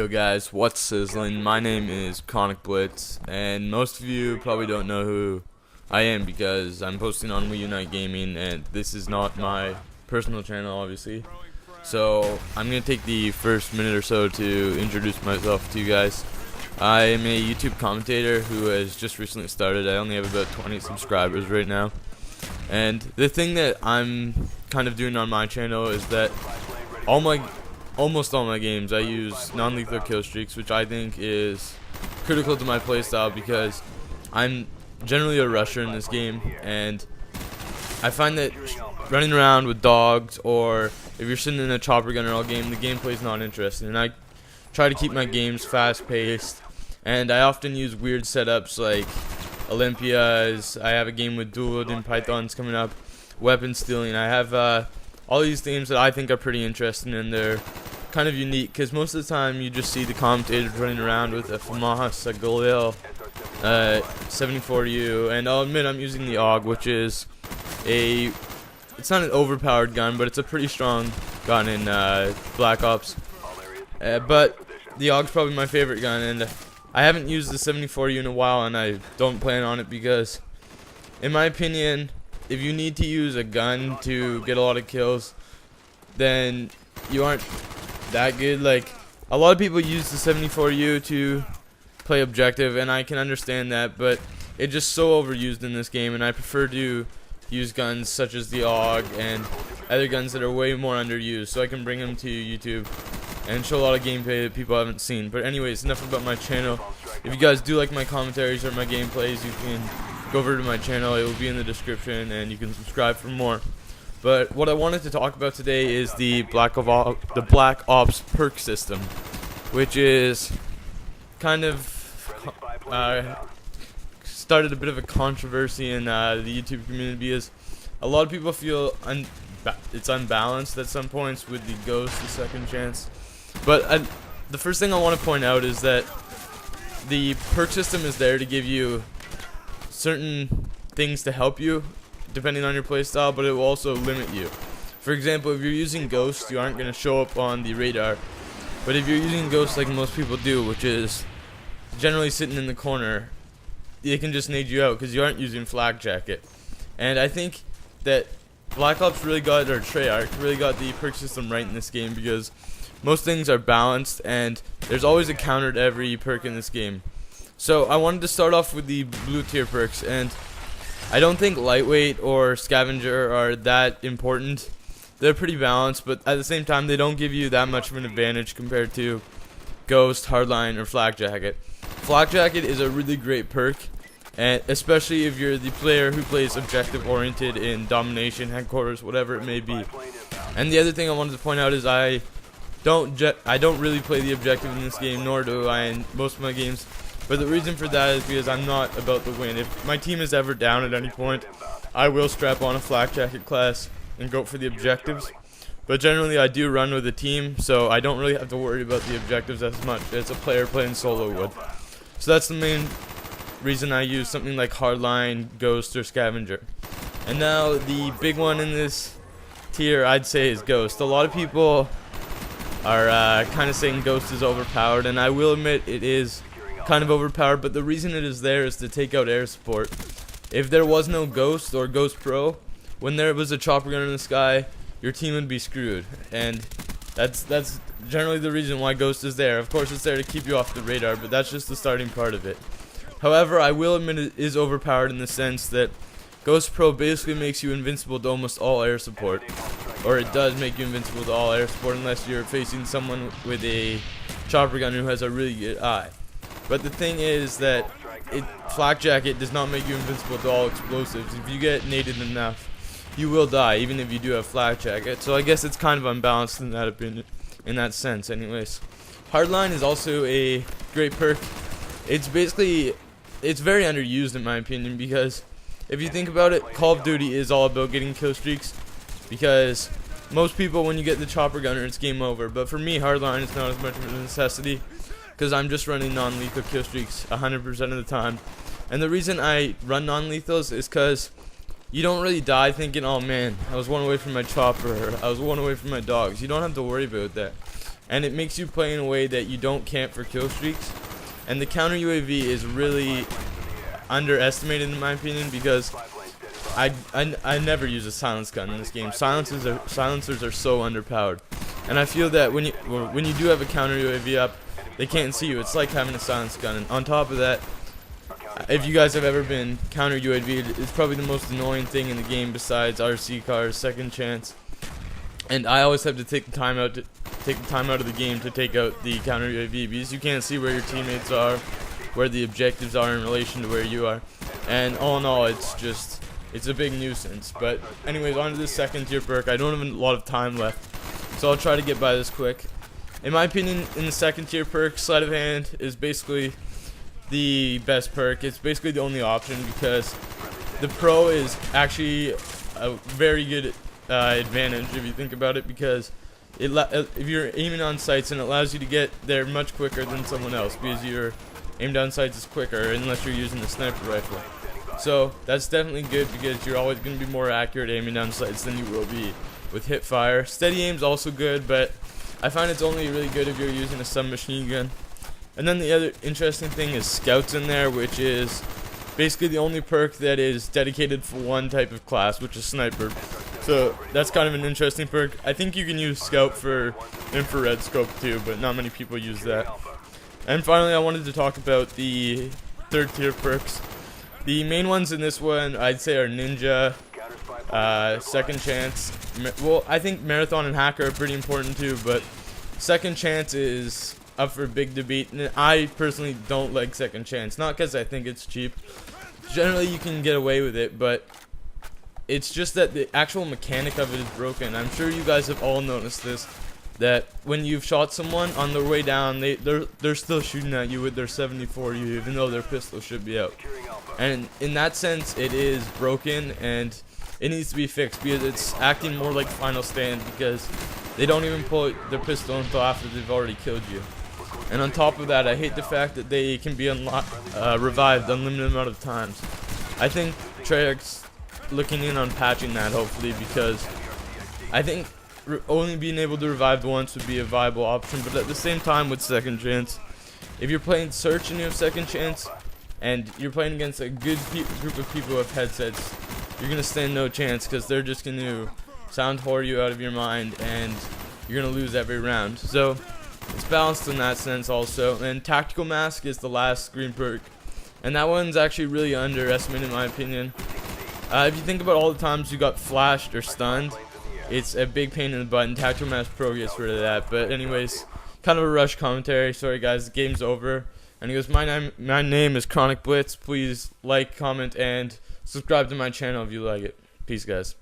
Yo guys, what's sizzling? My name is Chronik Blitz, and most of you probably don't know who I am because I'm posting on Wii Unite Gaming, and this is not my personal channel, obviously. So I'm gonna take the first minute or so to introduce myself to you guys. I am a YouTube commentator who has just recently started. I only have about 20 subscribers right now, and the thing that I'm kind of doing on my channel is that almost all my games I use non-lethal kill streaks, which I think is critical to my playstyle because I'm generally a rusher in this game, and I find that running around with dogs, or if you're sitting in a chopper gunner all game, the gameplay is not interesting. And I try to keep my games fast-paced, and I often use weird setups like Olympias. I have a game with dual-wielding pythons coming up, weapon stealing. I have all these themes that I think are pretty interesting, and they're kind of unique because most of the time you just see the commentators running around with a FAMAS, a Galil, 74U, and I'll admit I'm using the AUG, which is it's not an overpowered gun, but it's a pretty strong gun in Black Ops. But the AUG's probably my favorite gun, and I haven't used the 74U in a while, and I don't plan on it because, in my opinion, if you need to use a gun to get a lot of kills, then you aren't that good. Like, a lot of people use the 74U to play objective, and I can understand that, but it's just so overused in this game, and I prefer to use guns such as the AUG and other guns that are way more underused, so I can bring them to YouTube and show a lot of gameplay that people haven't seen. But anyways, enough about my channel. If you guys do like my commentaries or my gameplays, you can go over to my channel. It will be in the description, and you can subscribe for more. But what I wanted to talk about today is the Black Ops perk system, which is kind of started a bit of a controversy in the YouTube community because a lot of people feel it's unbalanced at some points with the Ghost, the second chance. But the first thing I want to point out is that the perk system is there to give you certain things to help you depending on your playstyle, but it will also limit you. For example, if you're using Ghost, you aren't going to show up on the radar. But if you're using Ghost like most people do, which is generally sitting in the corner, it can just nade you out because you aren't using Flak Jacket. And I think that Black Ops really got, or Treyarch really got the perk system right in this game because most things are balanced and there's always a counter to every perk in this game. So I wanted to start off with the blue tier perks, and I don't think lightweight or scavenger are that important. They're pretty balanced, but at the same time they don't give you that much of an advantage compared to Ghost, Hardline, or Flak Jacket. Flak Jacket is a really great perk, and especially if you're the player who plays objective oriented in domination, headquarters, whatever it may be. And the other thing I wanted to point out is I don't really play the objective in this game, nor do I in most of my games. But the reason for that is because I'm not about to win. If my team is ever down at any point, I will strap on a Flak Jacket class and go for the objectives. But generally I do run with a team, so I don't really have to worry about the objectives as much as a player playing solo would. So that's the main reason I use something like Hardline, Ghost, or Scavenger. And now the big one in this tier I'd say is Ghost. A lot of people are kind of saying Ghost is overpowered, and I will admit it is kind of overpowered, but the reason it is there is to take out air support. If there was no Ghost or Ghost Pro, when there was a chopper gun in the sky, your team would be screwed, and that's generally the reason why Ghost is there. Of course it's there to keep you off the radar, but that's just the starting part of it. However, I will admit it is overpowered in the sense that Ghost Pro basically makes you invincible to almost all air support, or it does make you invincible to all air support unless you're facing someone with a chopper gun who has a really good eye. But the thing is that Flak Jacket does not make you invincible to all explosives. If you get naded enough, you will die, even if you do have Flak Jacket. So I guess it's kind of unbalanced in that opinion, in that sense. Anyways, Hardline is also a great perk. It's very underused in my opinion because if you think about it, Call of Duty is all about getting kill streaks because most people, when you get the chopper gunner, it's game over. But for me, Hardline is not as much of a necessity because I'm just running non-lethal kill streaks 100% of the time. And the reason I run non-lethals is because you don't really die thinking, oh man, I was one away from my chopper, or I was one away from my dogs. You don't have to worry about that. and it makes you play in a way that you don't camp for kill streaks. And the counter UAV is really underestimated in my opinion, because I never use a silence gun in this game. Silencers are so underpowered, and I feel that when you do have a counter UAV up, they can't see you. It's like having a silence gun. And on top of that, if you guys have ever been counter UAV, it's probably the most annoying thing in the game besides RC cars, second chance. And I always have to take the time out of the game to take out the counter UAV, because you can't see where your teammates are, where the objectives are in relation to where you are. And all in all, it's a big nuisance. But anyways, on to the second tier perk. I don't have a lot of time left, so I'll try to get by this quick. In my opinion, in the second tier perk, sleight of hand is basically the best perk. It's basically the only option, because the pro is actually a very good advantage if you think about it, because if you're aiming on sights, and it allows you to get there much quicker than someone else, because your aim down sights is quicker unless you're using a sniper rifle. So that's definitely good, because you're always going to be more accurate aiming down sights than you will be with hip fire. Steady aim's also good, but I find it's only really good if you're using a submachine gun. And then the other interesting thing is scouts in there, which is basically the only perk that is dedicated for one type of class, which is sniper. So that's kind of an interesting perk. I think you can use scout for infrared scope too, but not many people use that. And finally, I wanted to talk about the third tier perks. The main ones in this one, I'd say, are ninja, second chance. Well, I think marathon and hacker are pretty important too, but second chance is up for a big debate. And I personally don't like second chance, not because I think it's cheap. Generally, you can get away with it, but it's just that the actual mechanic of it is broken. I'm sure you guys have all noticed this, that when you've shot someone on their way down, they're still shooting at you with their 74 even though their pistol should be out. And in that sense, it is broken, and it needs to be fixed, because it's acting more like Final Stand, because they don't even pull their pistol until after they've already killed you. And on top of that, I hate the fact that they can be revived unlimited amount of times. I think Treyarch's looking in on patching that, hopefully, because I think only being able to revive once would be a viable option. But at the same time, with second chance, if you're playing search and you have second chance, and you're playing against a good group of people with headsets, you're gonna stand no chance, because they're just gonna sound whore you out of your mind, and you're gonna lose every round. So it's balanced in that sense also. And tactical mask is the last green perk, and that one's actually really underestimated in my opinion. If you think about all the times you got flashed or stunned, it's a big pain in the butt, and Tactical Mask Pro gets rid of that. But anyways, kind of a rush commentary. Sorry guys, the game's over. And he goes, my name is Chronik Blitz. Please like, comment, and subscribe to my channel if you like it. Peace, guys.